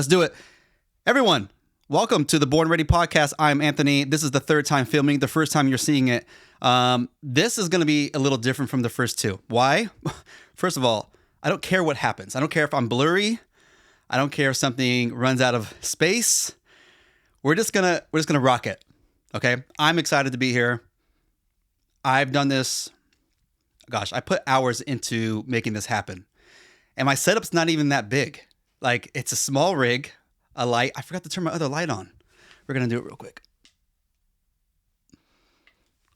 Let's do it. Everyone, welcome to the Born Ready podcast. I'm Anthony. This is the third time filming, the first time you're seeing it. This is going to be a little different from the first two. Why? First of all, I don't care what happens. I don't care if I'm blurry. I don't care if something runs out of space. We're just gonna rock it. Okay? I'm excited to be here. I've done this. Gosh, I put hours into making this happen. And my setup's not even that big. Like, it's a small rig, a light. I forgot to turn my other light on. We're going to do it real quick.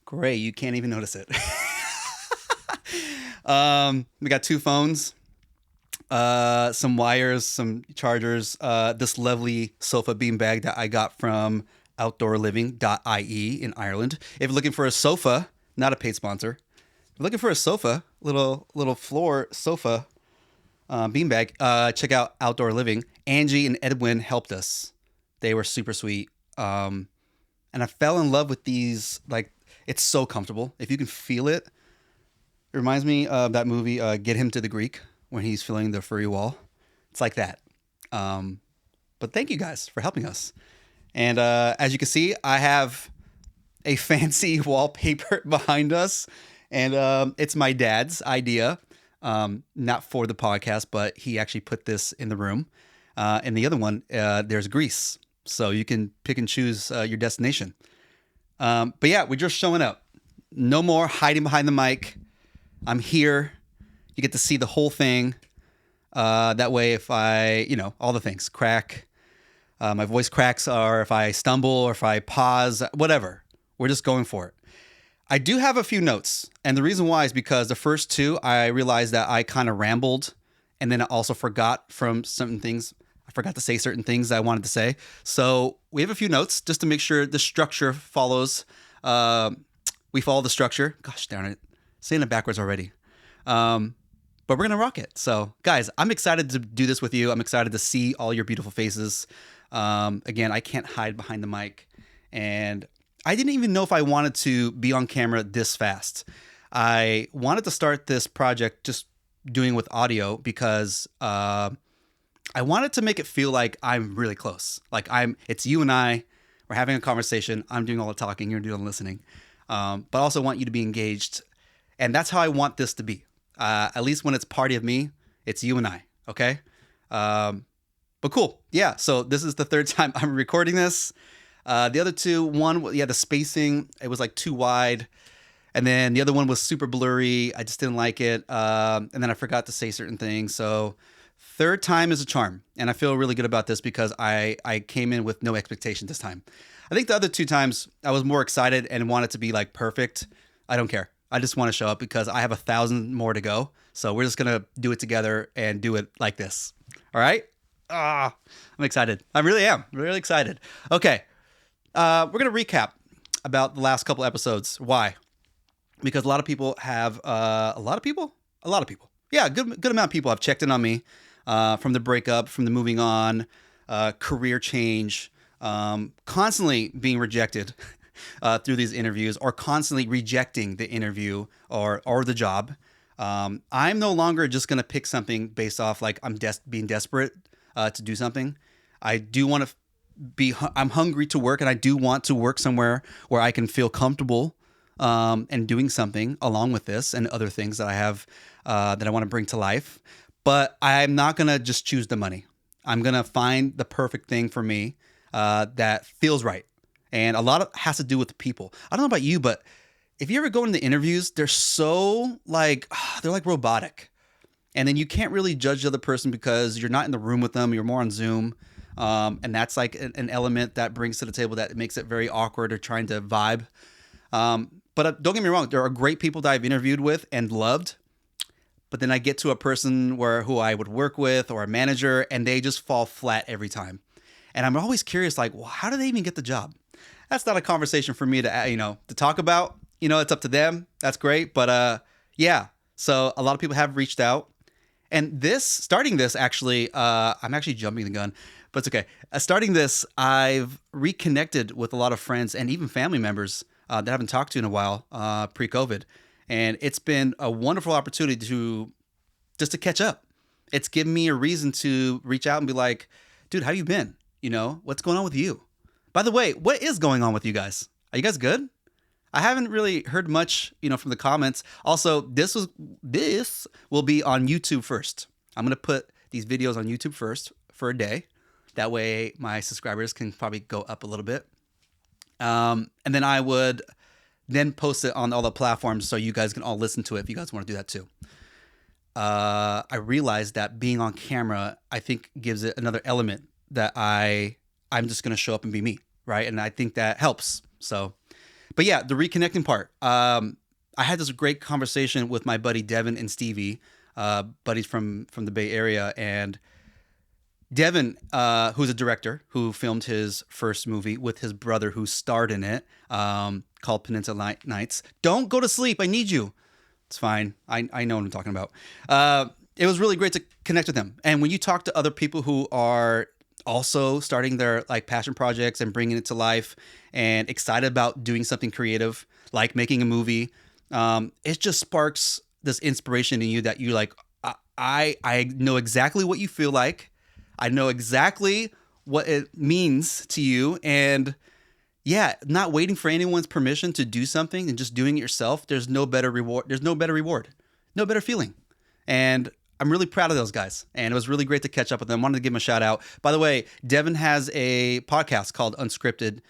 Great. You can't even notice it. We got two phones, some wires, some chargers, this lovely sofa beanbag that I got from outdoorliving.ie in Ireland. If you're looking for a sofa, not a paid sponsor, if you're looking for a sofa, little floor sofa, beanbag, check out Outdoor Living. Angie and Edwin helped us. They were super sweet. And I fell in love with these. Like, it's so comfortable. If you can feel it. It reminds me of that movie, Get Him to the Greek, when he's filling the furry wall. It's like that. But thank you guys for helping us. And as you can see, I have a fancy wallpaper behind us. And it's my dad's idea. Not for the podcast, but he actually put this in the room. And the other one, there's Greece. So you can pick and choose your destination. But yeah, we're just showing up. No more hiding behind the mic. I'm here. You get to see the whole thing. That way, if I, all the things, crack, my voice cracks, or if I stumble, or if I pause, whatever, we're just going for it. I do have a few notes, and the reason why is because the first two, I realized that I kind of rambled, and then I also forgot from certain things. I forgot to say certain things I wanted to say. So we have a few notes just to make sure the structure follows. We follow the structure. Gosh darn it. Saying it backwards already. But we're going to rock it. So guys, I'm excited to do this with you. I'm excited to see all your beautiful faces. Again, I can't hide behind the mic, and I didn't even know if I wanted to be on camera this fast. I wanted to start this project just doing with audio because I wanted to make it feel like I'm really close. Like it's you and I, we're having a conversation. I'm doing all the talking, you're doing the listening. But I also want you to be engaged. And that's how I want this to be. At least when it's party of me, it's you and I. Okay. But cool. Yeah. So this is the third time I'm recording this. The other two, the spacing, it was like too wide. And then the other one was super blurry. I just didn't like it. And then I forgot to say certain things. So third time is a charm. And I feel really good about this because I came in with no expectation this time. I think the other two times I was more excited and wanted to be like perfect. I don't care. I just want to show up because I have 1,000 more to go. So we're just going to do it together and do it like this. All right. I'm excited. I really am really excited. Okay. We're going to recap about the last couple episodes. Why? Because a lot of people have, a lot of people? Yeah, good amount of people have checked in on me from the breakup, from the moving on, career change, constantly being rejected through these interviews, or constantly rejecting the interview or the job. I'm no longer just going to pick something based off like I'm being desperate to do something. I do want to I'm hungry to work, and I do want to work somewhere where I can feel comfortable and doing something along with this and other things that I have that I want to bring to life. But I'm not going to just choose the money. I'm going to find the perfect thing for me that feels right. And a lot of it has to do with the people. I don't know about you, but if you ever go into interviews, they're so they're like robotic. And then you can't really judge the other person because you're not in the room with them. You're more on Zoom. And that's like an element that brings to the table that makes it very awkward or trying to vibe. But don't get me wrong. There are great people that I've interviewed with and loved. But then I get to a person who I would work with or a manager, and they just fall flat every time. And I'm always curious, like, well, how do they even get the job? That's not a conversation for me to talk about. It's up to them. That's great. But yeah. So a lot of people have reached out. And starting this, actually, I'm actually jumping the gun. But it's okay. Starting this, I've reconnected with a lot of friends and even family members that I haven't talked to in a while, pre-COVID. And it's been a wonderful opportunity to catch up. It's given me a reason to reach out and be like, dude, how you been? You know, what's going on with you? By the way, what is going on with you guys? Are you guys good? I haven't really heard much, from the comments. Also, this will be on YouTube first. I'm gonna put these videos on YouTube first for a day. That way, my subscribers can probably go up a little bit. And then I would then post it on all the platforms so you guys can all listen to it if you guys want to do that too. I realized that being on camera, I think, gives it another element that I'm just gonna show up and be me, right? And I think that helps. So. But yeah, the reconnecting part. I had this great conversation with my buddy Devin and Stevie, buddies from the Bay Area, and Devin, who's a director who filmed his first movie with his brother who starred in it, called Peninsula Nights. Don't go to sleep. I need you. It's fine. I know what I'm talking about. It was really great to connect with them. And when you talk to other people who are also starting their like passion projects and bringing it to life and excited about doing something creative, like making a movie, it just sparks this inspiration in you that you're like, I know exactly what you feel like. I know exactly what it means to you. And yeah, not waiting for anyone's permission to do something and just doing it yourself. There's no better reward. There's no better reward, no better feeling. And I'm really proud of those guys, and it was really great to catch up with them. Wanted to give them a shout out. By the way, Devin has a podcast called Unscripted.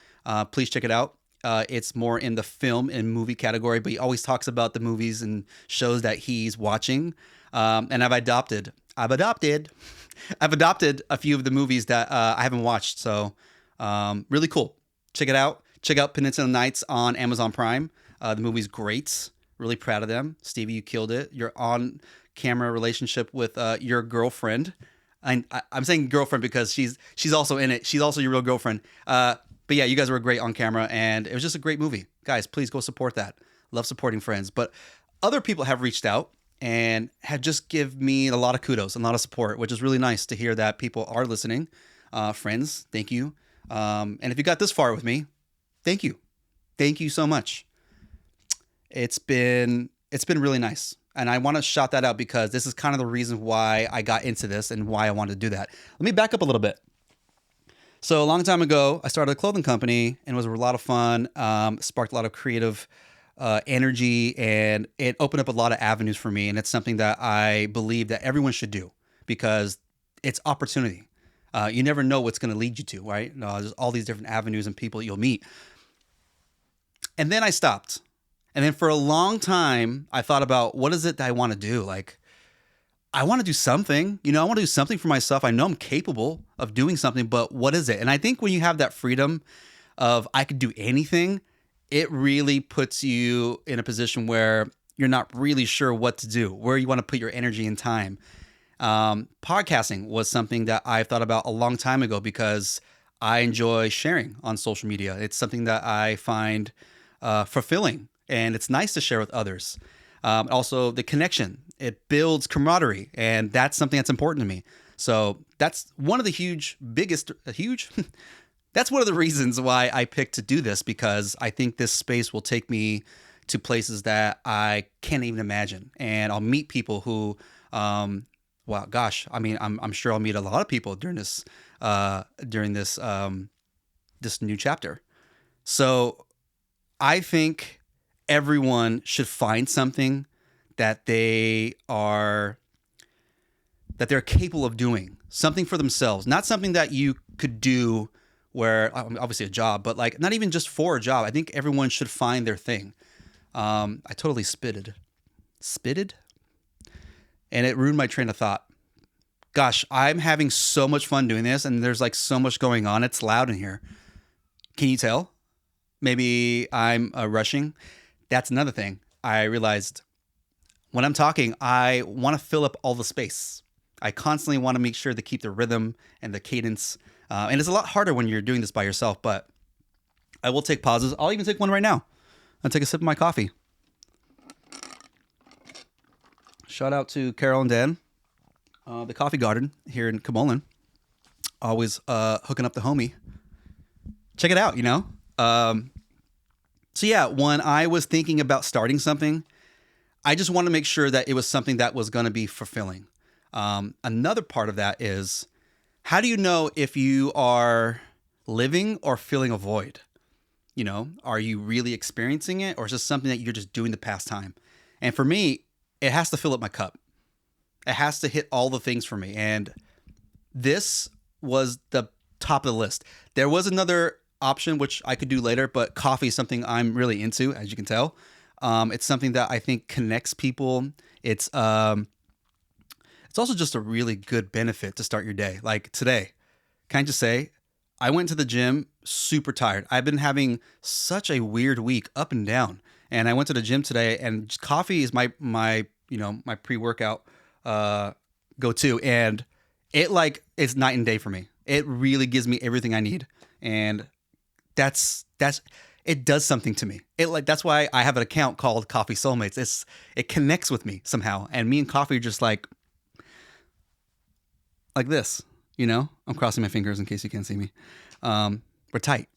Please check it out. It's more in the film and movie category, but he always talks about the movies and shows that he's watching. And I've adopted a few of the movies that I haven't watched. So really cool. Check it out. Check out Peninsula Nights on Amazon Prime. The movie's great. Really proud of them. Stevie, you killed it. You're on camera relationship with your girlfriend. I'm saying girlfriend because she's also in it. She's also your real girlfriend. But yeah, you guys were great on camera, and it was just a great movie. Guys, please go support that. Love supporting friends. But other people have reached out and have just give me a lot of kudos and a lot of support, which is really nice to hear that people are listening. Friends, thank you. And if you got this far with me, thank you. Thank you so much. It's been really nice. And I want to shout that out because this is kind of the reason why I got into this and why I wanted to do that. Let me back up a little bit. So a long time ago, I started a clothing company, and it was a lot of fun, sparked a lot of creative energy, and it opened up a lot of avenues for me. And it's something that I believe that everyone should do because it's opportunity. You never know what's going to lead you to, right? There's all these different avenues and people you'll meet. And then I stopped. And then for a long time, I thought about what is it that I want to do? Like, I want to do something, I want to do something for myself. I know I'm capable of doing something, but what is it? And I think when you have that freedom of I could do anything, it really puts you in a position where you're not really sure what to do, where you want to put your energy and time. Podcasting was something that I thought about a long time ago because I enjoy sharing on social media. It's something that I find fulfilling. And it's nice to share with others. Also, the connection. It builds camaraderie. And that's something that's important to me. So that's one of the that's one of the reasons why I picked to do this, because I think this space will take me to places that I can't even imagine. And I'll meet people who, I'm sure I'll meet a lot of people during this this new chapter. So I think everyone should find something that they're capable of doing, something for themselves, not something that you could do where obviously a job, but like not even just for a job. I think everyone should find their thing. I totally spitted, and it ruined my train of thought. Gosh, I'm having so much fun doing this, and there's like so much going on. It's loud in here. Can you tell? Maybe I'm rushing. That's another thing I realized. When I'm talking, I want to fill up all the space. I constantly want to make sure to keep the rhythm and the cadence. And it's a lot harder when you're doing this by yourself, but I will take pauses. I'll even take one right now. I'll take a sip of my coffee. Shout out to Carol and Dan, the Coffee Garden here in Kamolin. Always hooking up the homie. Check it out, So yeah, when I was thinking about starting something, I just wanted to make sure that it was something that was going to be fulfilling. Another part of that is how do you know if you are living or feeling a void? Are you really experiencing it, or is this something that you're just doing to pass time? And for me, it has to fill up my cup. It has to hit all the things for me. And this was the top of the list. There was another option, which I could do later, but coffee is something I'm really into, as you can tell. It's something that I think connects people. It's also just a really good benefit to start your day. Like today, can I just say, I went to the gym super tired. I've been having such a weird week, up and down. And I went to the gym today, and just coffee is my pre-workout go to, and it's night and day for me. It really gives me everything I need, and that's it does something to me. That's why I have an account called Coffee Soulmates. It connects with me somehow, and me and coffee are just like this. I'm crossing my fingers in case you can't see me. We're tight.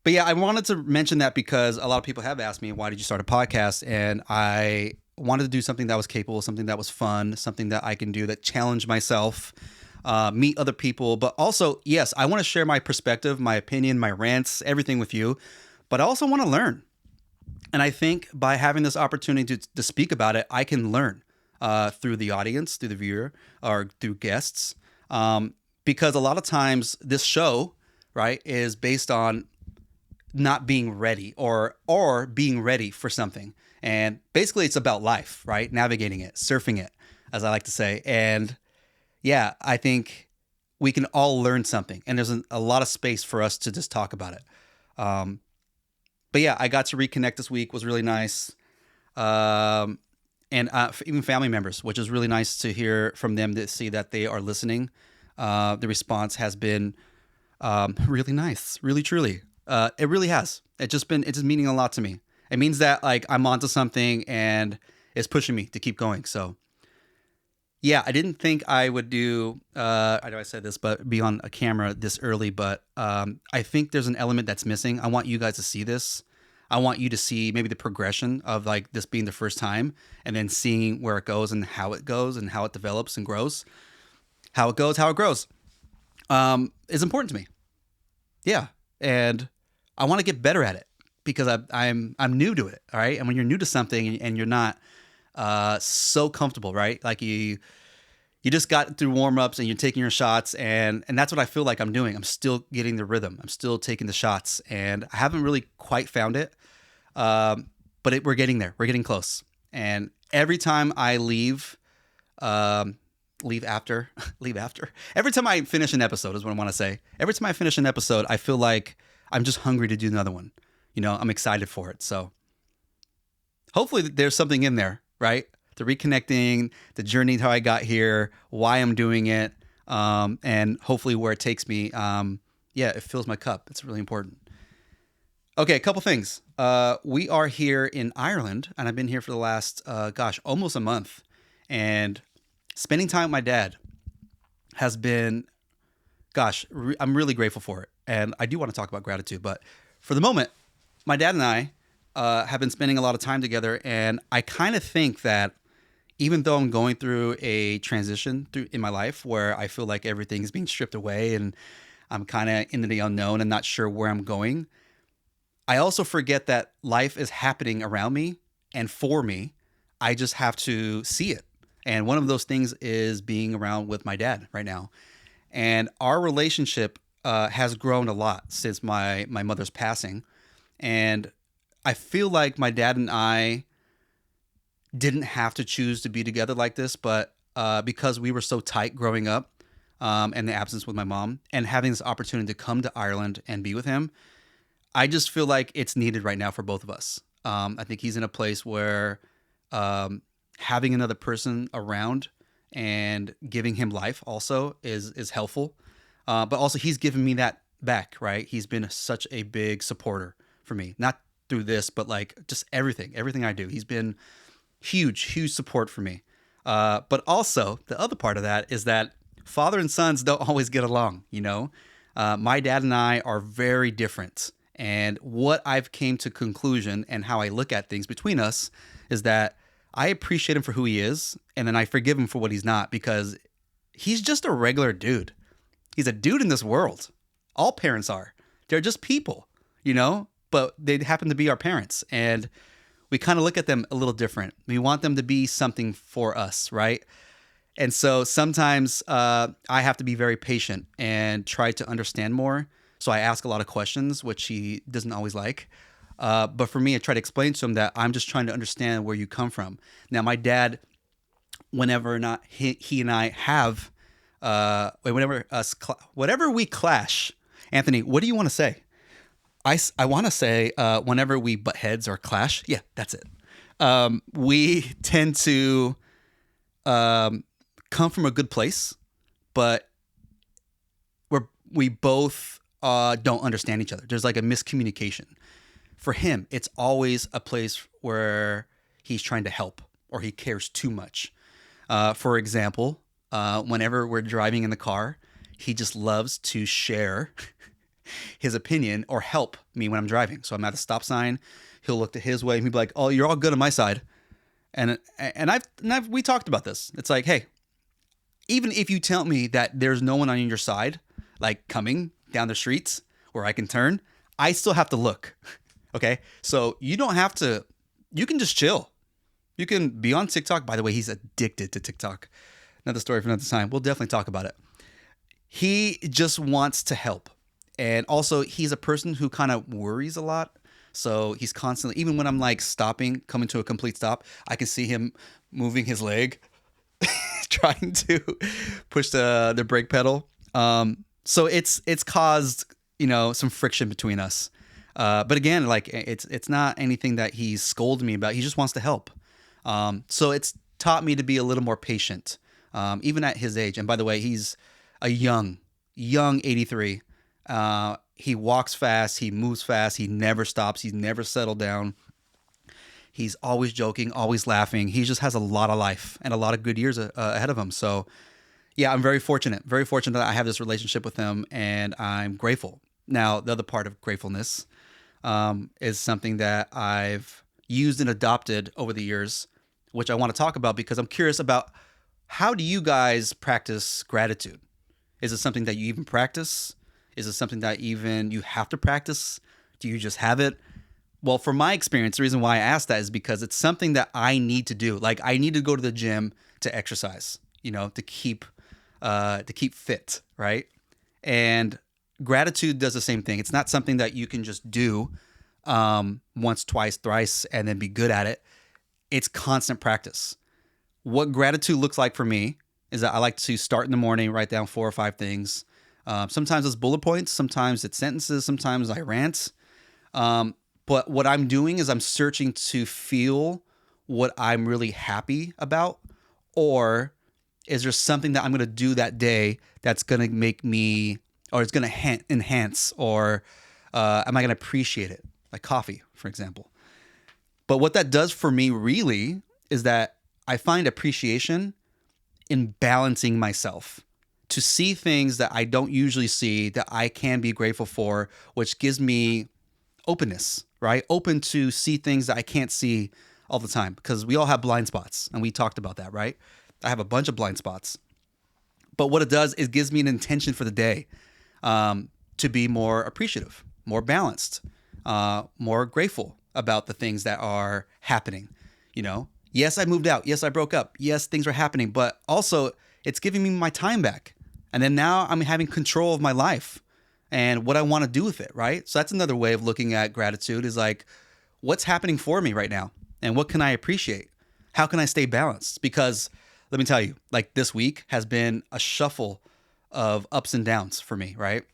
But yeah, I wanted to mention that because a lot of people have asked me, why did you start a podcast? And I wanted to do something that was capable, something that was fun, something that I can do that challenge myself, meet other people. But also, yes, I want to share my perspective, my opinion, my rants, everything with you. But I also want to learn. And I think by having this opportunity to speak about it, I can learn through the audience, through the viewer, or through guests. Because a lot of times this show, right, is based on not being ready or being ready for something. And basically it's about life, right? Navigating it, surfing it, as I like to say. And yeah, I think we can all learn something. And there's a lot of space for us to just talk about it. But yeah, I got to reconnect this week. Was really nice. And even family members, which is really nice to hear from them, to see that they are listening. The response has been really nice, really, truly. It really has. It's just meaning a lot to me. It means that I'm onto something and it's pushing me to keep going. So yeah, I didn't think I would do, I know I said this, but be on a camera this early, but I think there's an element that's missing. I want you guys to see this. I want you to see maybe the progression of this being the first time, and then seeing where it goes and how it goes and how it develops and grows. How it goes, how it grows, is important to me. Yeah. And I want to get better at it because I'm new to it. All right. And when you're new to something and you're not so comfortable, right? Like you just got through warm-ups and you're taking your shots, and that's what I feel like I'm doing. I'm still getting the rhythm. I'm still taking the shots, and I haven't really quite found it. But we're getting there. We're getting close. And every time I leave after. Every time I finish an episode is what I want to say. Every time I finish an episode, I feel like I'm just hungry to do another one. I'm excited for it. So hopefully there's something in there, right? The reconnecting, the journey, how I got here, why I'm doing it, and hopefully where it takes me. It fills my cup. It's really important. Okay, a couple things. We are here in Ireland, and I've been here for the last, almost a month. And spending time with my dad has been, I'm really grateful for it. And I do want to talk about gratitude, but for the moment, my dad and I have been spending a lot of time together. And I kind of think that even though I'm going through a transition in my life where I feel like everything is being stripped away and I'm kind of into the unknown and not sure where I'm going, I also forget that life is happening around me and for me. I just have to see it. And one of those things is being around with my dad right now. And our relationship has grown a lot since my mother's passing. And I feel like my dad and I didn't have to choose to be together like this, but because we were so tight growing up, and the absence with my mom, and having this opportunity to come to Ireland and be with him, I just feel like it's needed right now for both of us. I think he's in a place where having another person around and giving him life also is helpful. But also he's given me that back, right? He's been such a big supporter for me, not through this, but just everything I do. He's been huge support for me. But also the other part of that is that father and sons don't always get along. My dad and I are very different. And what I've came to conclusion and how I look at things between us is that I appreciate him for who he is, and then I forgive him for what he's not, because he's just a regular dude. He's a dude in this world. All parents are. They're just people, you know, but they happen to be our parents. And we kind of look at them a little different. We want them to be something for us, right? And so sometimes I have to be very patient and try to understand more. So I ask a lot of questions, which he doesn't always like. But for me, I try to explain to him that I'm just trying to understand where you come from. Now, my dad, whenever or not he and I have, whenever we clash, Anthony, what do you want to say? I want to say whenever we butt heads or clash, yeah, that's it. We tend to come from a good place, but we both don't understand each other. There's like a miscommunication. For him, it's always a place where he's trying to help or he cares too much. For example, whenever we're driving in the car, he just loves to share his opinion or help me when I'm driving. So I'm at a stop sign. He'll look to his way and he'll be like, "Oh, you're all good on my side." And we talked about this. It's like, hey, even if you tell me that there's no one on your side, like coming down the streets where I can turn, I still have to look. Okay. So you don't have to, you can just chill. You can be on TikTok. By the way, he's addicted to TikTok. Another story for another time. We'll definitely talk about it. He just wants to help. And also he's a person who kind of worries a lot. So he's constantly, even when I'm like stopping, coming to a complete stop, I can see him moving his leg, trying to push the brake pedal. So it's caused, some friction between us. But again, like it's not anything that he's scolded me about. He just wants to help. So it's taught me to be a little more patient, even at his age. And by the way, he's a young 83. He walks fast. He moves fast. He never stops. He's never settled down. He's always joking, always laughing. He just has a lot of life and a lot of good years ahead of him. So yeah, I'm very fortunate that I have this relationship with him, and I'm grateful. Now, the other part of gratefulness is something that I've used and adopted over the years, which I want to talk about because I'm curious about how do you guys practice gratitude? Is it something that you even practice? Is it something that even you have to practice? Do you just have it? Well, from my experience, the reason why I asked that is because it's something that I need to do. Like I need to go to the gym to exercise, to keep fit, right? And gratitude does the same thing. It's not something that you can just do once, twice, thrice, and then be good at it. It's constant practice. What gratitude looks like for me is that I like to start in the morning, write down 4 or 5 things. Sometimes it's bullet points, sometimes it's sentences, sometimes I rant. But what I'm doing is I'm searching to feel what I'm really happy about, or is there something that I'm going to do that day that's going to make me, or it's going to enhance, or am I going to appreciate it? Like coffee, for example. But what that does for me really is that I find appreciation in balancing myself to see things that I don't usually see that I can be grateful for, which gives me openness, right? Open to see things that I can't see all the time because we all have blind spots, and we talked about that, right? I have a bunch of blind spots. But what it does is gives me an intention for the day to be more appreciative, more balanced, more grateful about the things that are happening. Yes, I moved out. Yes, I broke up. Yes, things are happening. But also, it's giving me my time back. And then now I'm having control of my life and what I want to do with it, right? So that's another way of looking at gratitude is like, what's happening for me right now? And what can I appreciate? How can I stay balanced? Because let me tell you, like this week has been a shuffle of ups and downs for me, right?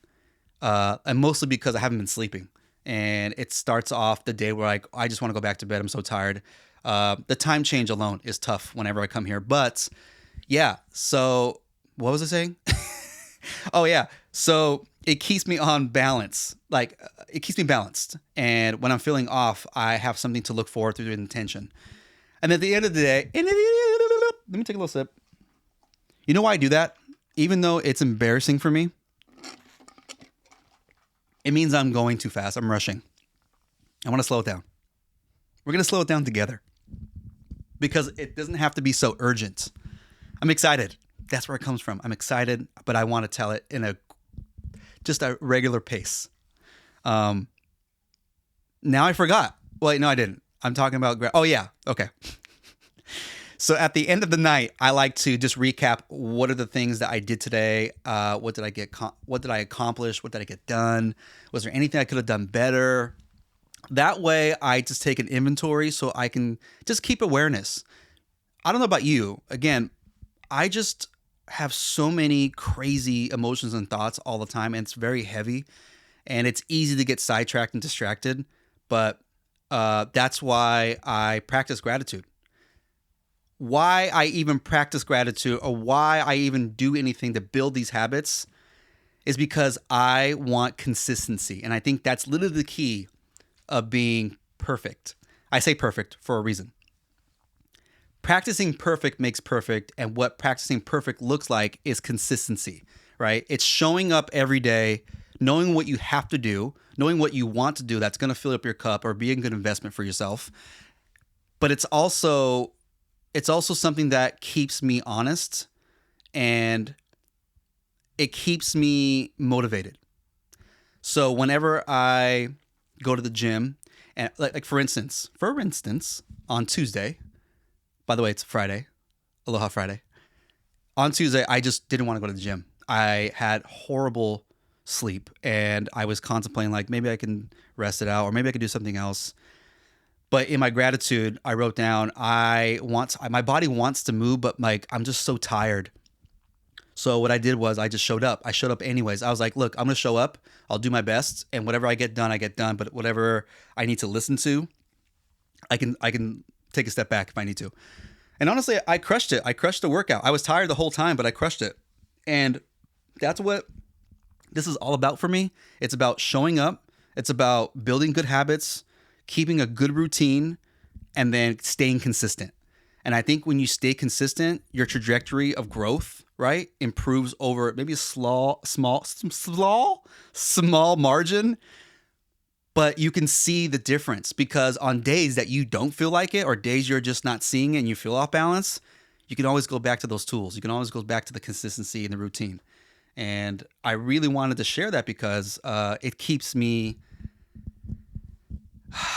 And mostly because I haven't been sleeping. And it starts off the day where like, I just want to go back to bed. I'm so tired. The time change alone is tough whenever I come here. But yeah, so what was I saying? Oh yeah. So it keeps me on balance. Like it keeps me balanced. And when I'm feeling off, I have something to look forward to with intention. And at the end of the day, let me take a little sip. You know why I do that? Even though it's embarrassing for me, it means I'm going too fast. I'm rushing. I want to slow it down. We're going to slow it down together because it doesn't have to be so urgent. I'm excited. That's where it comes from. I'm excited, but I want to tell it in just a regular pace. Um, Now I forgot. Wait, no, I didn't. I'm talking about. Oh yeah. Okay. So at the end of the night, I like to just recap what are the things that I did today. What did I get? What did I accomplish? What did I get done? Was there anything I could have done better? That way, I just take an inventory so I can just keep awareness. I don't know about you. Again, I just have so many crazy emotions and thoughts all the time, and it's very heavy, and it's easy to get sidetracked and distracted. But that's why I practice gratitude. Why I even practice gratitude or why I even do anything to build these habits is because I want consistency. And I think that's literally the key of being perfect. I say perfect for a reason. Practicing perfect makes perfect. And what practicing perfect looks like is consistency, right? It's showing up every day, knowing what you have to do, knowing what you want to do that's going to fill up your cup or be a good investment for yourself. But it's also something that keeps me honest and it keeps me motivated. So whenever I go to the gym and like for instance, on Tuesday, by the way, it's Friday, Aloha Friday. On Tuesday, I just didn't want to go to the gym. I had horrible sleep and I was contemplating like maybe I can rest it out or maybe I could do something else. But in my gratitude, I wrote down, my body wants to move, but like, I'm just so tired. So what I did was I just showed up. I showed up anyways. I was like, look, I'm going to show up. I'll do my best. And whatever I get done, I get done. But whatever I need to listen to, I can take a step back if I need to. And honestly, I crushed it. I crushed the workout. I was tired the whole time, but I crushed it. And that's what this is all about for me. It's about showing up. It's about building good habits, keeping a good routine, and then staying consistent. And I think when you stay consistent, your trajectory of growth, right, improves over maybe a small margin, but you can see the difference because on days that you don't feel like it or days you're just not seeing it and you feel off balance, you can always go back to those tools. You can always go back to the consistency and the routine. And I really wanted to share that because it keeps me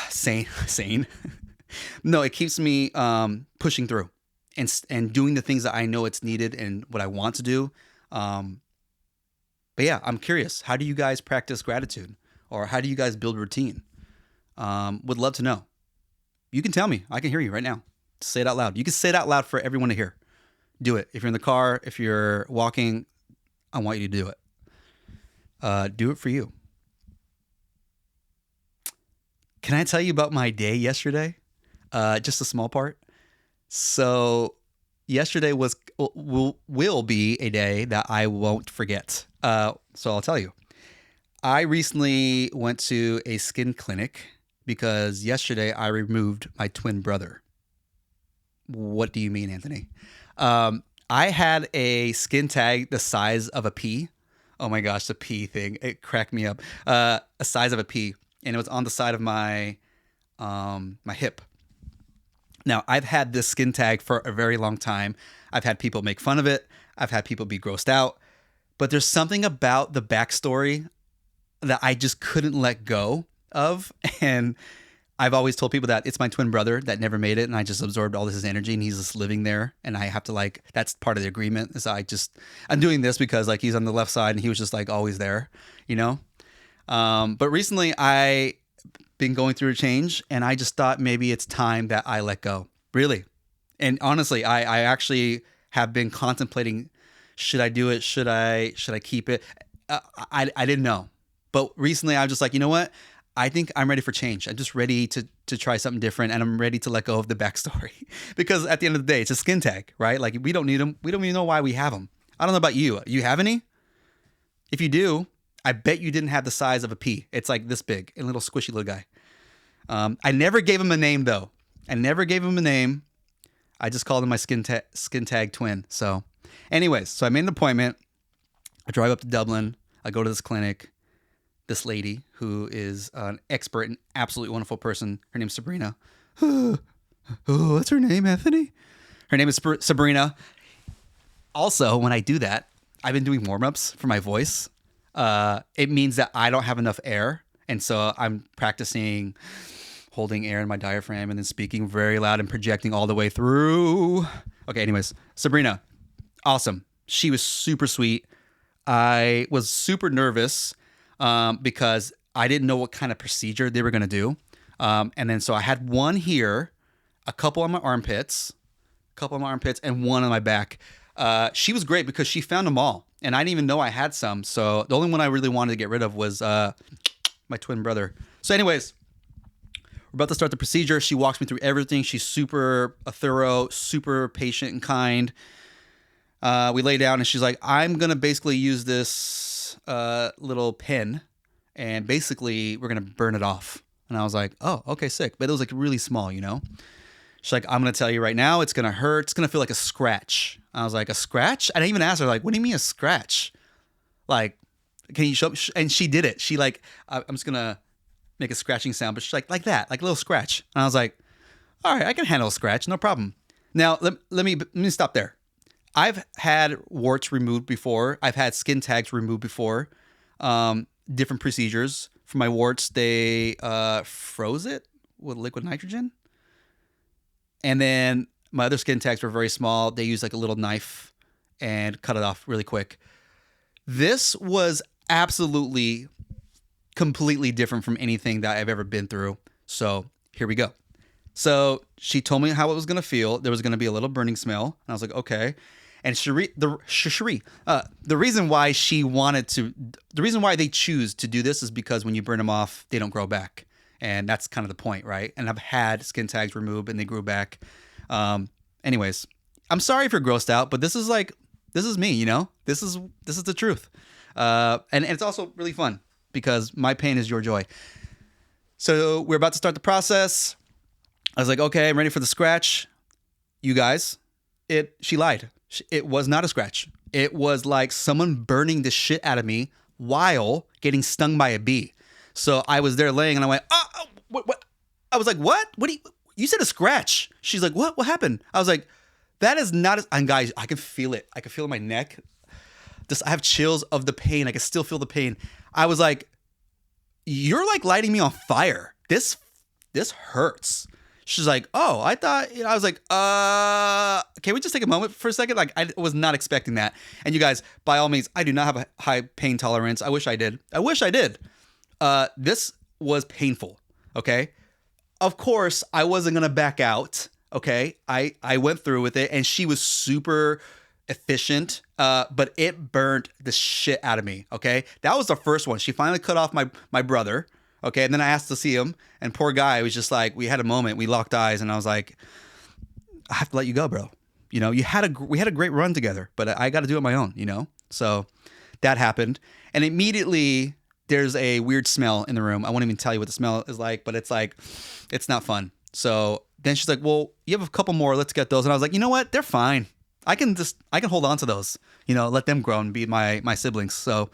sane. No, it keeps me pushing through and doing the things that I know it's needed and what I want to do. But yeah, I'm curious. How do you guys practice gratitude? Or how do you guys build routine? Would love to know. You can tell me. I can hear you right now. Say it out loud. You can say it out loud for everyone to hear. Do it. If you're in the car, if you're walking, I want you to do it. Do it for you. Can I tell you about my day yesterday? Just a small part. So yesterday will be a day that I won't forget. So I'll tell you. I recently went to a skin clinic because yesterday I removed my twin brother. What do you mean, Anthony? I had a skin tag the size of a pea. Oh my gosh, the pea thing. It cracked me up. A size of a pea. And it was on the side of my hip. Now, I've had this skin tag for a very long time. I've had people make fun of it. I've had people be grossed out. But there's something about the backstory that I just couldn't let go of. And I've always told people that it's my twin brother that never made it. And I just absorbed all his energy and he's just living there. And I have to that's part of the agreement is I'm doing this because he's on the left side and he was just always there, you know? But recently I been going through a change and I just thought maybe it's time that I let go. Really. And honestly, I actually have been contemplating, should I do it? Should I keep it? I didn't know. But recently I was just you know what? I think I'm ready for change. I'm just ready to try something different and I'm ready to let go of the backstory because at the end of the day, it's a skin tag, right? We don't need them. We don't even know why we have them. I don't know about you. You have any? If you do, I bet you didn't have the size of a pea. It's this big, a little squishy little guy. I never gave him a name though. I just called him my skin tag twin. So anyways, so I made an appointment. I drive up to Dublin. I go to this clinic. This lady who is an expert and absolutely wonderful person. Her name's Sabrina. What's her name, Anthony? Her name is Sabrina. Also, when I do that, I've been doing warm ups for my voice. It means that I don't have enough air. And so I'm practicing holding air in my diaphragm and then speaking very loud and projecting all the way through. Okay, anyways, Sabrina, awesome. She was super sweet. I was super nervous because I didn't know what kind of procedure they were going to do. And then so I had one here, a couple on my armpits, and one on my back. She was great because she found them all, and I didn't even know I had some. So the only one I really wanted to get rid of was my twin brother. So anyways, we're about to start the procedure. She walks me through everything. She's super thorough, super patient and kind. We lay down and she's like, I'm going to basically use this little pen and basically we're going to burn it off. And I was like, oh, okay, sick. But it was like really small, you know? She's like, I'm going to tell you right now, it's going to hurt. It's going to feel like a scratch. I was like, a scratch? I didn't even ask her, like, what do you mean a scratch? Like, can you show? And she did it. She like, I'm just going to make a scratching sound, but she's like that, like a little scratch. And I was like, all right, I can handle a scratch, no problem. Now, let me stop there. I've had warts removed before. I've had skin tags removed before. Different procedures. For my warts, they froze it with liquid nitrogen. And then my other skin tags were very small. They used like a little knife and cut it off really quick. This was absolutely completely different from anything that I've ever been through. So here we go. So she told me how it was going to feel. There was going to be a little burning smell. And I was like, okay. And the reason why the reason why they choose to do this is because when you burn them off, they don't grow back. And that's kind of the point, right? And I've had skin tags removed and they grew back. Anyways, I'm sorry if you're grossed out, but this is me, you know? This is the truth. And it's also really fun because my pain is your joy. So we're about to start the process. I was like, okay, I'm ready for the scratch. You guys, she lied. It was not a scratch. It was like someone burning the shit out of me while getting stung by a bee. So I was there laying and I went, what? I was like, what? You said a scratch. She's like, what? What happened? I was like, that is not, and guys, I can feel it. I can feel it in my neck. I have chills of the pain. I can still feel the pain. I was like, you're like lighting me on fire. This hurts. She's like, oh, I thought, I was like, can we just take a moment for a second? Like, I was not expecting that. And you guys, by all means, I do not have a high pain tolerance. I wish I did. This was painful. Okay. Of course, I wasn't going to back out. Okay. I went through with it and she was super efficient, but it burnt the shit out of me. Okay. That was the first one. She finally cut off my brother. Okay. And then I asked to see him and poor guy was just like, we had a moment, we locked eyes and I was like, I have to let you go, bro. You know, we had a great run together, but I got to do it on my own, you know? So that happened. And immediately there's a weird smell in the room. I won't even tell you what the smell is like, but it's like, it's not fun. So then she's like, well, you have a couple more. Let's get those. And I was like, you know what? They're fine. I can hold on to those, you know, let them grow and be my siblings. So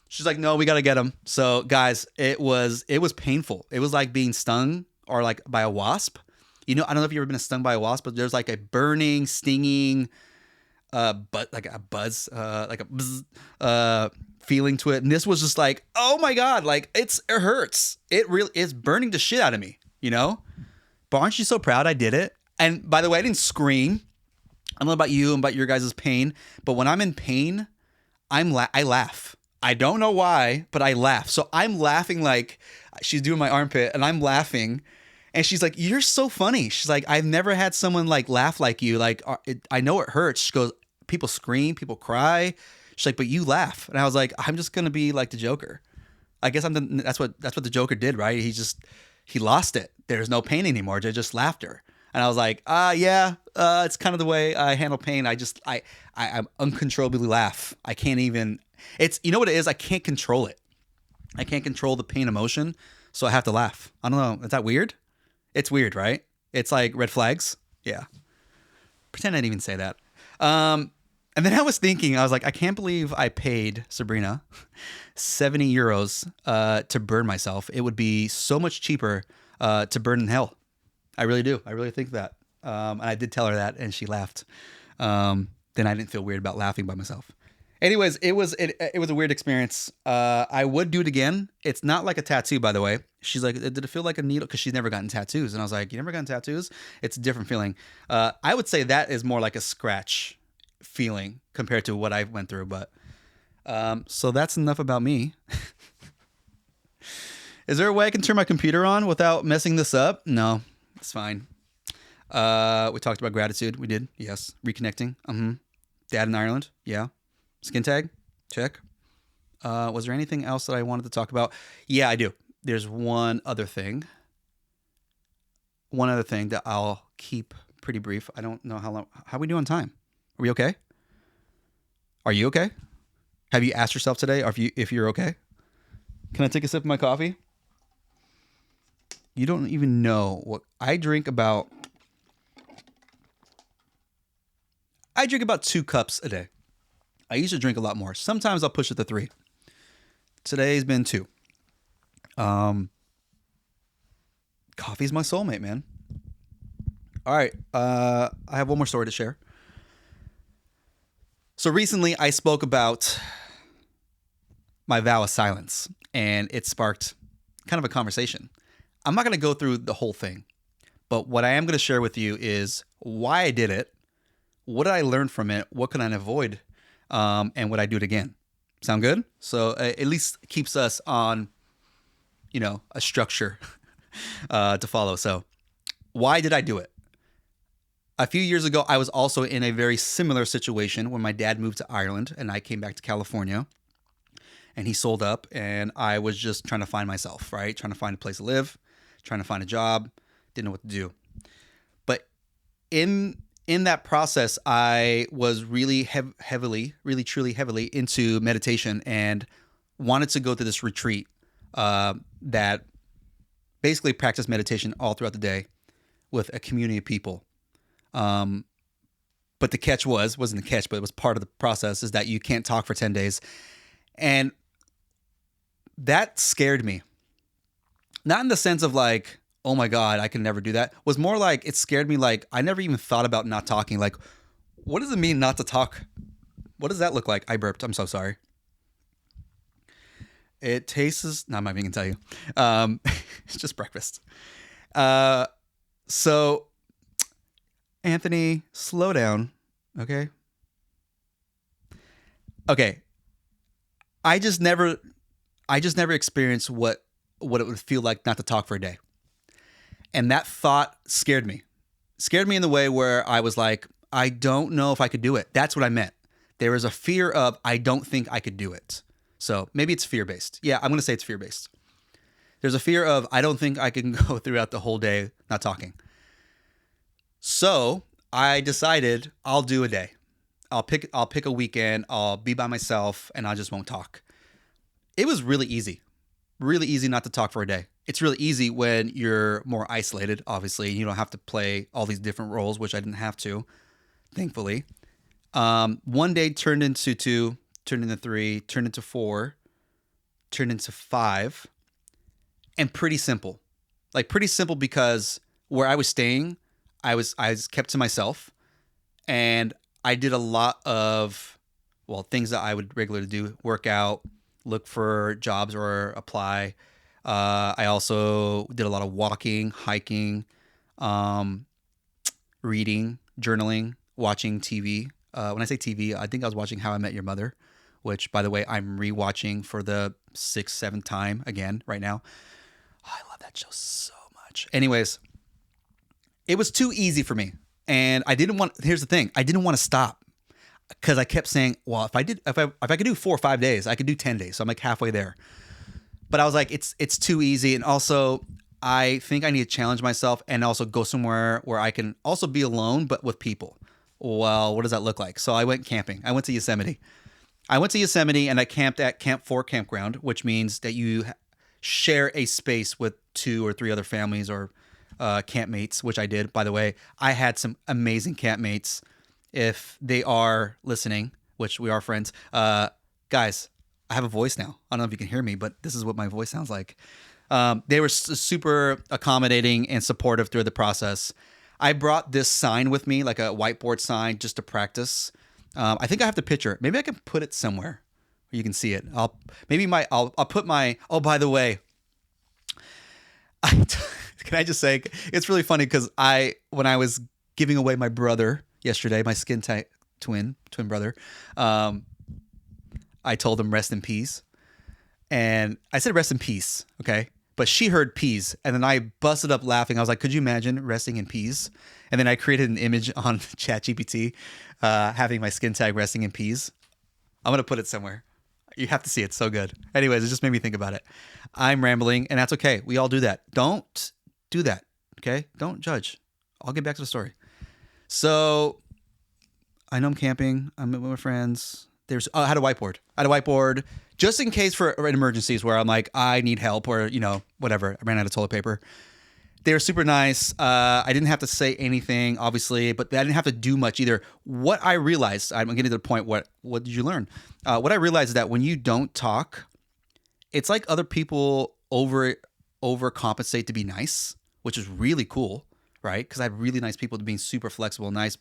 she's like, no, we got to get them. So guys, it was painful. It was like being stung or like by a wasp. You know, I don't know if you've ever been stung by a wasp, but there's like a burning, stinging, but like a buzz, like a buzz, feeling to it. And this was just like, oh my God, like it hurts. It really is burning the shit out of me, you know? But aren't you so proud I did it? And by the way, I didn't scream. I don't know about you and about your guys' pain, but when I'm in pain, I laugh. I don't know why, but I laugh. So I'm laughing like she's doing my armpit and I'm laughing. And she's like, you're so funny. She's like, I've never had someone like laugh like you. Like, I know it hurts. She goes, people scream, people cry. She's like, but you laugh. And I was like, I'm just going to be like the Joker. I guess that's what the Joker did, right? He lost it. There's no pain anymore. There's just laughter. And I was like, yeah, it's kind of the way I handle pain. I uncontrollably laugh. I can't even, you know what it is? I can't control it. I can't control the pain emotion. So I have to laugh. I don't know. Is that weird? It's weird, right? It's like red flags. Yeah. Pretend I didn't even say that. And then I was thinking, I was like, I can't believe I paid Sabrina 70 euros to burn myself. It would be so much cheaper to burn in hell. I really do. I really think that. And I did tell her that and she laughed. then I didn't feel weird about laughing by myself. Anyways, it was a weird experience. I would do it again. It's not like a tattoo, by the way. She's like, did it feel like a needle? Because she's never gotten tattoos, and I was like, you never gotten tattoos? It's a different feeling. I would say that is more like a scratch feeling compared to what I went through. But so that's enough about me. Is there a way I can turn my computer on without messing this up? No, it's fine. We talked about gratitude. We did. Yes. Reconnecting. Dad in Ireland. Yeah. Skin tag. Check. Was there anything else that I wanted to talk about? Yeah, I do. There's one other thing. One other thing that I'll keep pretty brief. I don't know how long. How are we doing on time? Are we okay? Are you okay? Have you asked yourself today if you're okay? Can I take a sip of my coffee? You don't even know what I drink about. I drink about 2 cups a day. I used to drink a lot more. Sometimes I'll push it to 3. Today's been 2. Coffee's my soulmate, man. All right. I have one more story to share. So recently I spoke about my vow of silence, and it sparked kind of a conversation. I'm not going to go through the whole thing, but what I am going to share with you is why I did it, what did I learn from it, what can I avoid, and would I do it again? Sound good? So at least keeps us on, a structure to follow. So why did I do it? A few years ago, I was also in a very similar situation when my dad moved to Ireland and I came back to California. And he sold up, and I was just trying to find myself, right? Trying to find a place to live, trying to find a job, didn't know what to do. But in that process, I was really truly heavily into meditation and wanted to go to this retreat that basically practiced meditation all throughout the day with a community of people. But the catch wasn't the catch, but it was part of the process, is that you can't talk for 10 days. And that scared me. Not in the sense of like, oh my God, I can never do that. It was more like it scared me. Like I never even thought about not talking. Like, what does it mean not to talk? What does that look like? I burped. I'm so sorry. It tastes. No, I'm not even gonna tell you. It's just breakfast. So, Anthony, slow down. Okay. Okay. I just never experienced what it would feel like not to talk for a day. And that thought scared me. Scared me in the way where I was like, I don't know if I could do it. That's what I meant. There was a fear of, I don't think I could do it. So maybe it's fear-based. Yeah, I'm going to say it's fear-based. There's a fear of, I don't think I can go throughout the whole day not talking. So I decided I'll do a day. I'll pick a weekend. I'll be by myself and I just won't talk. It was really easy not to talk for a day. It's really easy when you're more isolated, obviously. You don't have to play all these different roles, which I didn't have to, thankfully. One day turned into 2, turned into 3, turned into 4, turned into 5, and pretty simple. Like pretty simple because where I was staying, I was kept to myself, and I did a lot of, things that I would regularly do: work out, look for jobs or apply. I also did a lot of walking, hiking, reading, journaling, watching TV. When I say TV, I think I was watching How I Met Your Mother, which, by the way, I'm rewatching for the 6th, 7th time again right now. Oh, I love that show so much. Anyways, it was too easy for me. And here's the thing, I didn't want to stop because I kept saying, well, if I could do 4 or 5 days, I could do 10 days. So I'm like halfway there. But I was like, it's too easy. And also, I think I need to challenge myself and also go somewhere where I can also be alone, but with people. Well, what does that look like? So I went camping. I went to Yosemite. And I camped at Camp 4 campground, which means that you share a space with 2 or 3 other families or campmates, which I did. By the way, I had some amazing campmates. If they are listening, which we are friends, guys, I have a voice now. I don't know if you can hear me, but this is what my voice sounds like. They were super accommodating and supportive through the process. I brought this sign with me, like a whiteboard sign, just to practice. I think I have the picture. Maybe I can put it somewhere where you can see it. I'll put my. Oh, by the way, can I just say it's really funny because when I was giving away my brother yesterday, my skin tight twin brother, I told him rest in peace, and I said rest in peace, okay. But she heard peas, and then I busted up laughing. I was like, could you imagine resting in peas? And then I created an image on ChatGPT having my skin tag resting in peas. I'm going to put it somewhere. You have to see it. It's so good. Anyways, it just made me think about it. I'm rambling, and that's okay. We all do that. Don't do that, okay? Don't judge. I'll get back to the story. So I know I'm camping. I'm with my friends. I had a whiteboard just in case for emergencies where I'm like, I need help or, whatever. I ran out of toilet paper. They were super nice. I didn't have to say anything, obviously, but I didn't have to do much either. What I realized, I'm getting to the point, what did you learn? What I realized is that when you don't talk, it's like other people overcompensate to be nice, which is really cool, right? Because I have really nice people being super flexible and nice.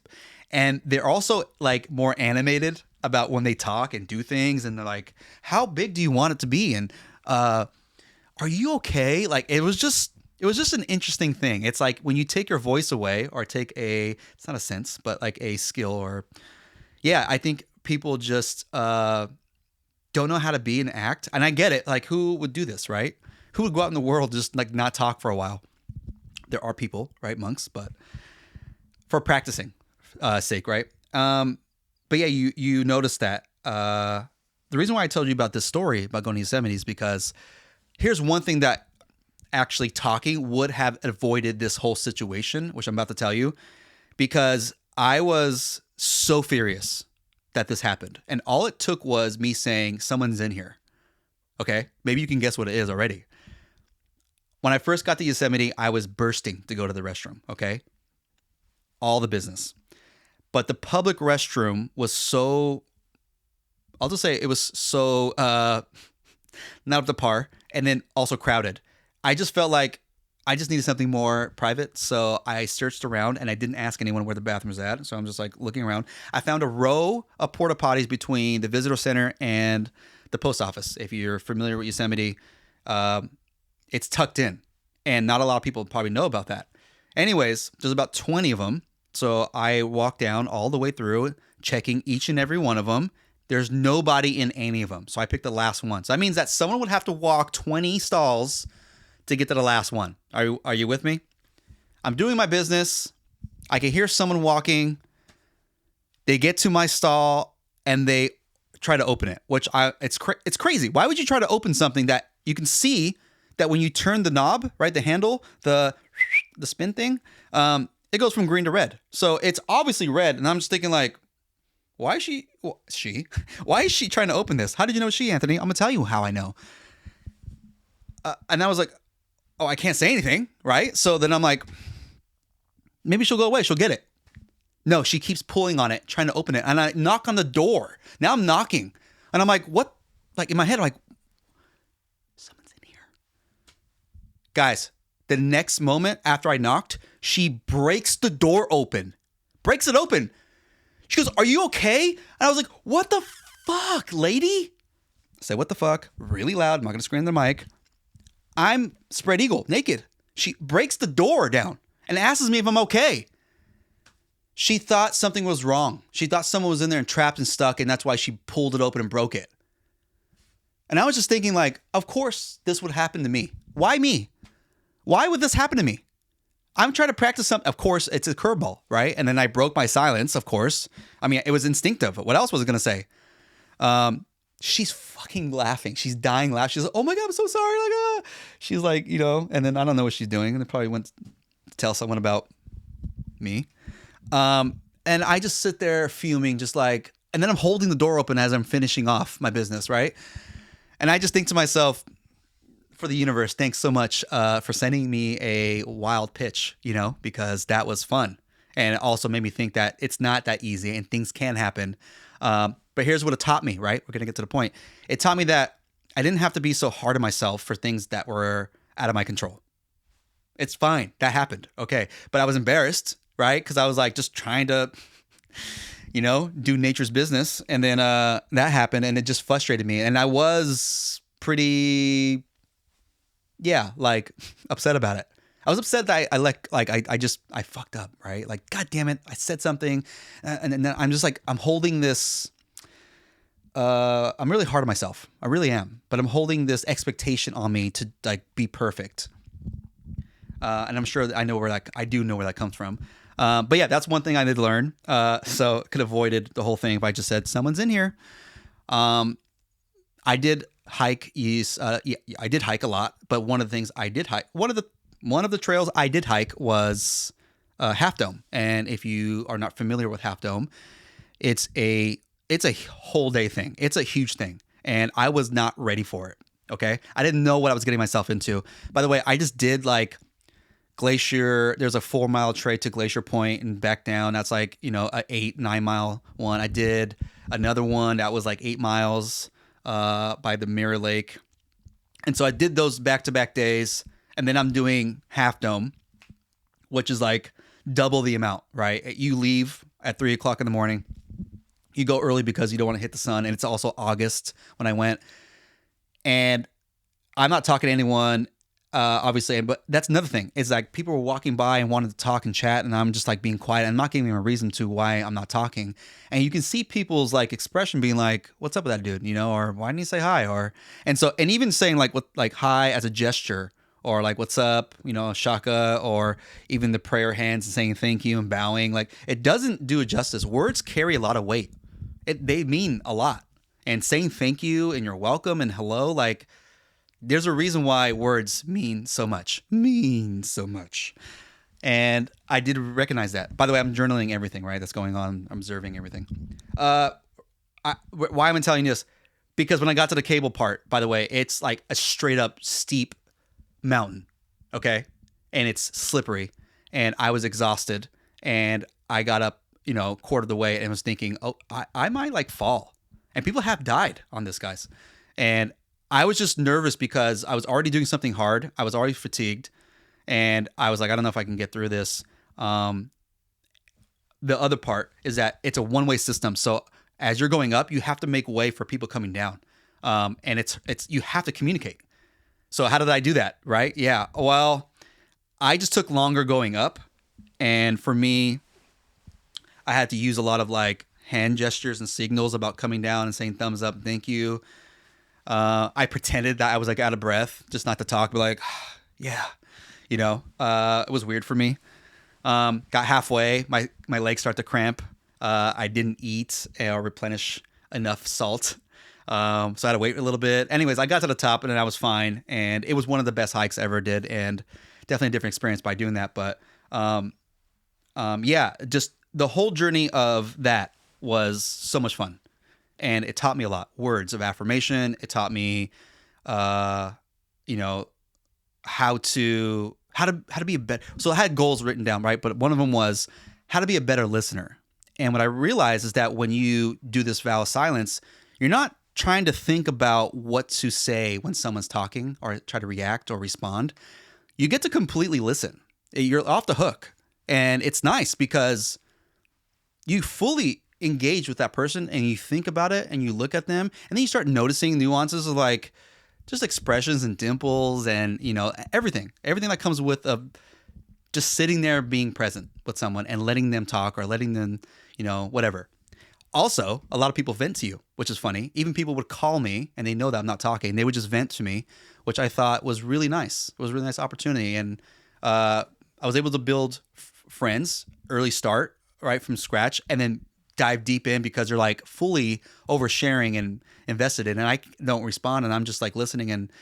And they're also like more animated about when they talk and do things. And they're like, how big do you want it to be? And are you okay? Like, it was just an interesting thing. It's like when you take your voice away or it's not a sense, but like a skill I think people just don't know how to be and act. And I get it. Like, who would do this, right? Who would go out in the world just like not talk for a while? There are people, right? Monks, but for practicing sake, right? But yeah, you notice that. The reason why I told you about this story about going to Yosemite is because here's one thing that actually talking would have avoided this whole situation, which I'm about to tell you, because I was so furious that this happened. And all it took was me saying, someone's in here. Okay? Maybe you can guess what it is already. When I first got to Yosemite, I was bursting to go to the restroom. Okay? All the business. But the public restroom was so, I'll just say it was so not up to par, and then also crowded. I just felt like I just needed something more private. So I searched around and I didn't ask anyone where the bathroom was at. So I'm just like looking around. I found a row of porta potties between the visitor center and the post office. If you're familiar with Yosemite, it's tucked in, and not a lot of people probably know about that. Anyways, there's about 20 of them. So I walked down all the way through, checking each and every one of them. There's nobody in any of them. So I picked the last one. So that means that someone would have to walk 20 stalls to get to the last one. Are you with me? I'm doing my business. I can hear someone walking. They get to my stall and they try to open it, which it's crazy. Why would you try to open something that you can see that when you turn the knob, right, the handle, the spin thing, it goes from green to red. So it's obviously red. And I'm just thinking like, why is she trying to open this? How did you know she, Anthony? I'm going to tell you how I know. And I was like, oh, I can't say anything, right? So then I'm like, maybe she'll go away. She'll get it. No, she keeps pulling on it, trying to open it. And I knock on the door. Now I'm knocking. And I'm like, what? Like in my head, I'm like, someone's in here. Guys, the next moment after I knocked, she breaks the door open. Breaks it open. She goes, are you okay? And I was like, what the fuck, lady? I said, what the fuck? Really loud. I'm not going to scream in the mic. I'm spread eagle, naked. She breaks the door down and asks me if I'm okay. She thought something was wrong. She thought someone was in there and trapped and stuck, and that's why she pulled it open and broke it. And I was just thinking like, of course this would happen to me. Why me? Why would this happen to me? I'm trying to practice something. Of course, it's a curveball, right? And then I broke my silence, of course. I mean, it was instinctive. What else was I going to say? She's fucking laughing. She's dying laughing. She's like, oh my God, I'm so sorry. Like, ah. She's like, and then I don't know what she's doing. And they probably went to tell someone about me. And I just sit there fuming, just like, and then I'm holding the door open as I'm finishing off my business, right? And I just think to myself, for the universe, thanks so much for sending me a wild pitch, because that was fun. And it also made me think that it's not that easy and things can happen. But here's what it taught me, right? We're going to get to the point. It taught me that I didn't have to be so hard on myself for things that were out of my control. It's fine. That happened. Okay. But I was embarrassed, right? Because I was like just trying to do nature's business. And then that happened, and it just frustrated me. And I was pretty, yeah, like upset about it. I was upset that I fucked up, right? Like, God damn it, I said something, and then I'm just like, I'm holding this. I'm really hard on myself. I really am, but I'm holding this expectation on me to like be perfect. And I'm sure that I do know where that comes from. But yeah, that's one thing I did learn. So could have avoided the whole thing if I just said someone's in here. I did hike. Yeah, I did hike a lot, but one of the things I did hike, one of the trails I did hike was Half Dome. And if you are not familiar with Half Dome, it's a whole day thing. It's a huge thing, and I was not ready for it. Okay, I didn't know what I was getting myself into. By the way, I just did like Glacier. There's a 4 mile trek to Glacier Point and back down. That's like a 8-9 mile one. I did another one that was like 8 miles by the Mirror Lake, and so I did those back to back days. And then I'm doing Half Dome, which is like double the amount. Right, you leave at 3 o'clock in the morning. You go early because you don't want to hit the sun, and it's also August when I went. And I'm not talking to anyone, obviously, but that's another thing. It's like people were walking by and wanted to talk and chat, and I'm just like being quiet. I'm not giving them a reason to why I'm not talking. And you can see people's like expression being like, "What's up with that dude?" Or "Why didn't he say hi?" And even saying like hi as a gesture, or like "What's up?" Shaka, or even the prayer hands and saying thank you and bowing. Like, it doesn't do it justice. Words carry a lot of weight. They mean a lot. And saying thank you and you're welcome and hello, like, there's a reason why words mean so much. Mean so much. And I did recognize that. By the way, I'm journaling everything, right? That's going on. I'm observing everything. Why am I telling you this? Because when I got to the cable part, by the way, it's like a straight up steep mountain. Okay? And it's slippery. And I was exhausted. And I got up, quarter of the way and was thinking, oh, I might like fall. And people have died on this, guys. And I was just nervous because I was already doing something hard. I was already fatigued. And I was like, I don't know if I can get through this. The other part is that it's a one-way system. So as you're going up, you have to make way for people coming down. And it's you have to communicate. So how did I do that? Right? Yeah. Well, I just took longer going up. And for me, I had to use a lot of like hand gestures and signals about coming down and saying thumbs up, thank you. I pretended that I was like out of breath, just not to talk, but like, yeah, it was weird for me. Got halfway, my legs start to cramp. I didn't eat or replenish enough salt. So I had to wait a little bit. Anyways, I got to the top and then I was fine. And it was one of the best hikes I ever did. And definitely a different experience by doing that. But yeah, just the whole journey of that was so much fun. And it taught me a lot. Words of affirmation. It taught me, how to be a better. So I had goals written down, right? But one of them was how to be a better listener. And what I realized is that when you do this vow of silence, you're not trying to think about what to say when someone's talking or try to react or respond. You get to completely listen. You're off the hook. And it's nice because you fully engage with that person and you think about it and you look at them and then you start noticing nuances of like just expressions and dimples and, everything that comes with just sitting there being present with someone and letting them talk or letting them, whatever. Also, a lot of people vent to you, which is funny. Even people would call me and they know that I'm not talking. They would just vent to me, which I thought was really nice. It was a really nice opportunity. And I was able to build friends, early start, right, from scratch, and then dive deep in because they're like fully oversharing and invested in, and I don't respond and I'm just like listening. And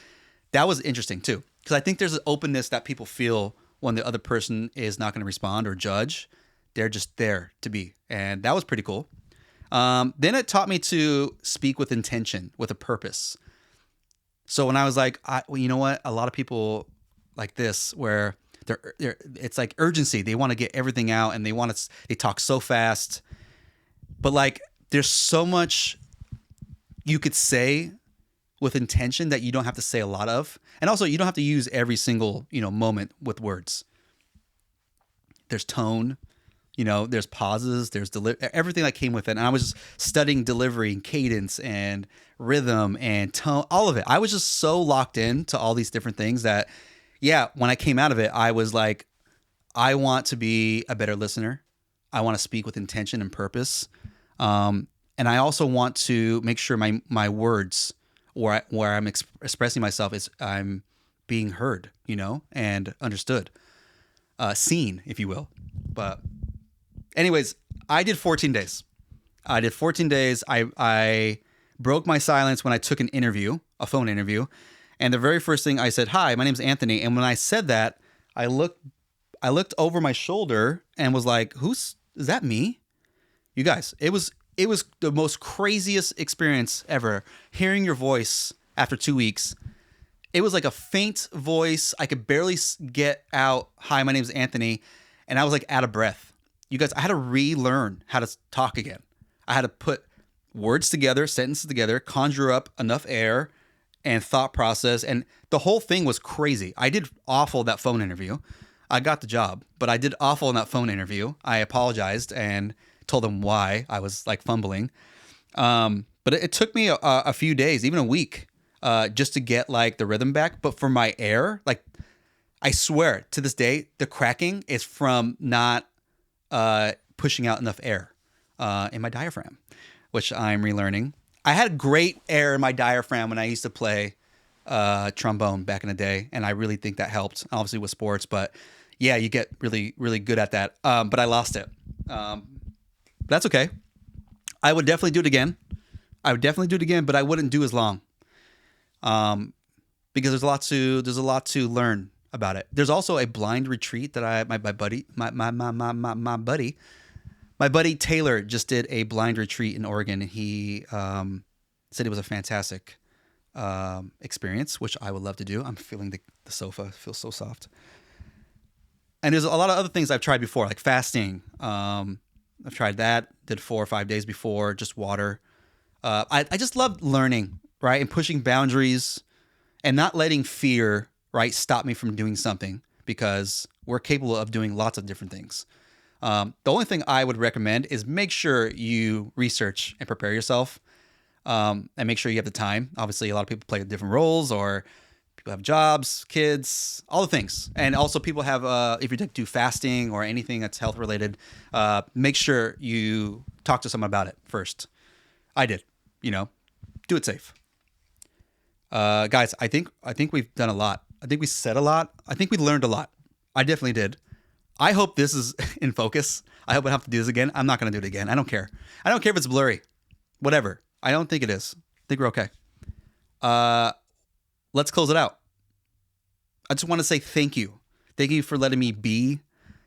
that was interesting too. Because I think there's an openness that people feel when the other person is not going to respond or judge. They're just there to be. And that was pretty cool. Then it taught me to speak with intention, with a purpose. So when I was like, well, you know what? A lot of people like this where it's like urgency. They want to get everything out and they talk so fast. But like, there's so much you could say with intention that you don't have to say a lot of. And also you don't have to use every single, moment with words. There's tone, There's pauses, there's everything that came with it. And I was just studying delivery and cadence and rhythm and tone, all of it. I was just so locked in to all these different things that, yeah, when I came out of it, I was like, I want to be a better listener. I want to speak with intention and purpose. And I also want to make sure my words where I'm expressing myself is I'm being heard, and understood, seen, if you will. But anyways, I did 14 days. I broke my silence when I took an interview, a phone interview. And the very first thing I said, "Hi, my name's Anthony." And when I said that, I looked over my shoulder and was like, is that me? You guys, it was the most craziest experience ever. Hearing your voice after 2 weeks, it was like a faint voice. I could barely get out, "Hi, my name's Anthony." And I was like out of breath. You guys, I had to relearn how to talk again. I had to put words together, sentences together, conjure up enough air and thought process. And the whole thing was crazy. I did awful that phone interview. I got the job, but I did awful in that phone interview. I apologized and told them why I was like fumbling. But it took me a few days, even a week, just to get like the rhythm back. But for my air, like I swear to this day, the cracking is from not pushing out enough air in my diaphragm, which I'm relearning. I had great air in my diaphragm when I used to play trombone back in the day, and I really think that helped, obviously with sports. But yeah, you get really, really good at that. But I lost it. That's okay. I would definitely do it again. But I wouldn't do as long, because there's a lot to learn about it. There's also a blind retreat that my buddy Taylor just did a blind retreat in Oregon. He said it was a fantastic experience, which I would love to do. I'm feeling the sofa. It feels so soft. And there's a lot of other things I've tried before, like fasting. I've tried that. Did 4 or 5 days before, just water. I just love learning, right, and pushing boundaries, and not letting fear, right, stop me from doing something, because we're capable of doing lots of different things. The only thing I would recommend is make sure you research and prepare yourself, and make sure you have the time. Obviously, a lot of people play different roles, or people have jobs, kids, all the things. And also people have, if you do fasting or anything that's health related, make sure you talk to someone about it first. I did, do it safe. Guys, I think we've done a lot. I think we said a lot. I think we learned a lot. I definitely did. I hope this is in focus. I hope I don't have to do this again. I'm not going to do it again. I don't care. I don't care if it's blurry. Whatever. I don't think it is. I think we're okay. Let's close it out. I just want to say thank you. Thank you for letting me be.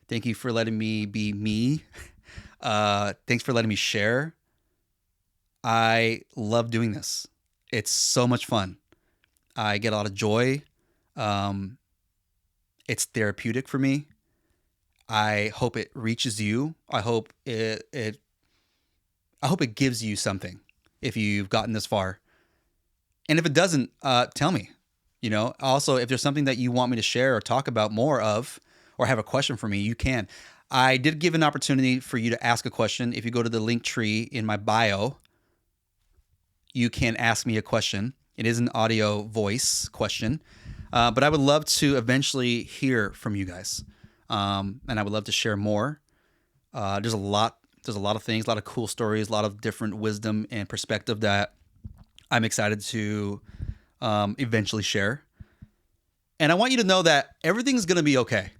Thank you for letting me be me. Thanks for letting me share. I love doing this. It's so much fun. I get a lot of joy. It's therapeutic for me. I hope it reaches you. I hope it gives you something if you've gotten this far. And if it doesn't, tell me. Also, if there's something that you want me to share or talk about more of, or have a question for me, you can. I did give an opportunity for you to ask a question. If you go to the link tree in my bio, you can ask me a question. It is an audio voice question, but I would love to eventually hear from you guys, and I would love to share more. There's a lot of things, a lot of cool stories, a lot of different wisdom and perspective that I'm excited to eventually share. And I want you to know that everything's going to be okay.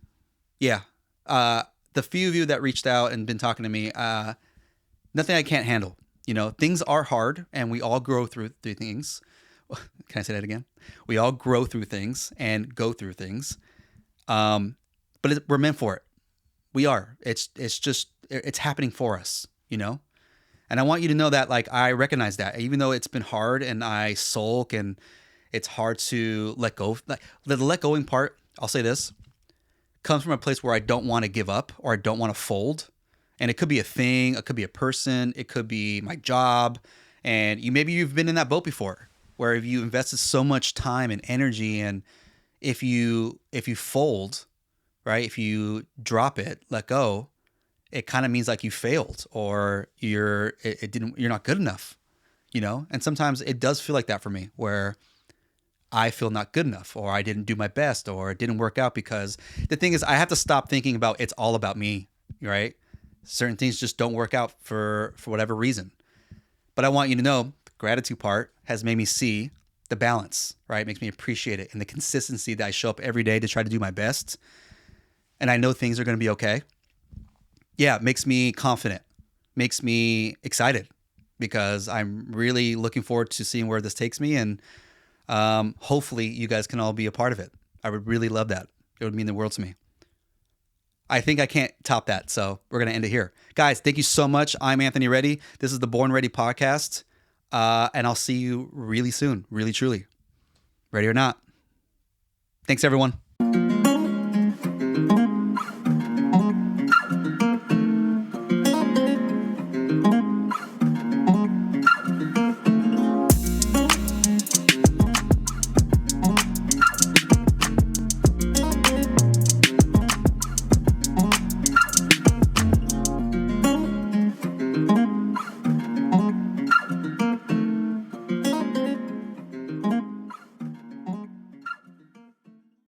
Yeah. The few of you that reached out and been talking to me, nothing I can't handle. Things are hard, and we all grow through things. Can I say that again? We all grow through things and go through things. But we're meant for it. We are. It's happening for us, And I want you to know that, like, I recognize that, even though it's been hard and I sulk and it's hard to let go. Like, the let going part, I'll say this, comes from a place where I don't want to give up, or I don't want to fold. And it could be a thing, it could be a person, it could be my job. And maybe you've been in that boat before, where if you invested so much time and energy, and if you fold, right, if you drop it, let go, it kind of means like you failed or you're not good enough, you know? And sometimes it does feel like that for me, where I feel not good enough, or I didn't do my best, or it didn't work out. Because the thing is, I have to stop thinking about it's all about me, right? Certain things just don't work out for whatever reason. But I want you to know the gratitude part has made me see the balance, right? It makes me appreciate it and the consistency that I show up every day to try to do my best. And I know things are going to be okay. Yeah, it makes me confident, makes me excited, because I'm really looking forward to seeing where this takes me. And hopefully you guys can all be a part of it. I would really love that. It would mean the world to me. I think I can't top that. So we're going to end it here. Guys, thank you so much. I'm Anthony Reddy. This is the Born Ready podcast. And I'll see you really soon, really, truly. Ready or not. Thanks, everyone.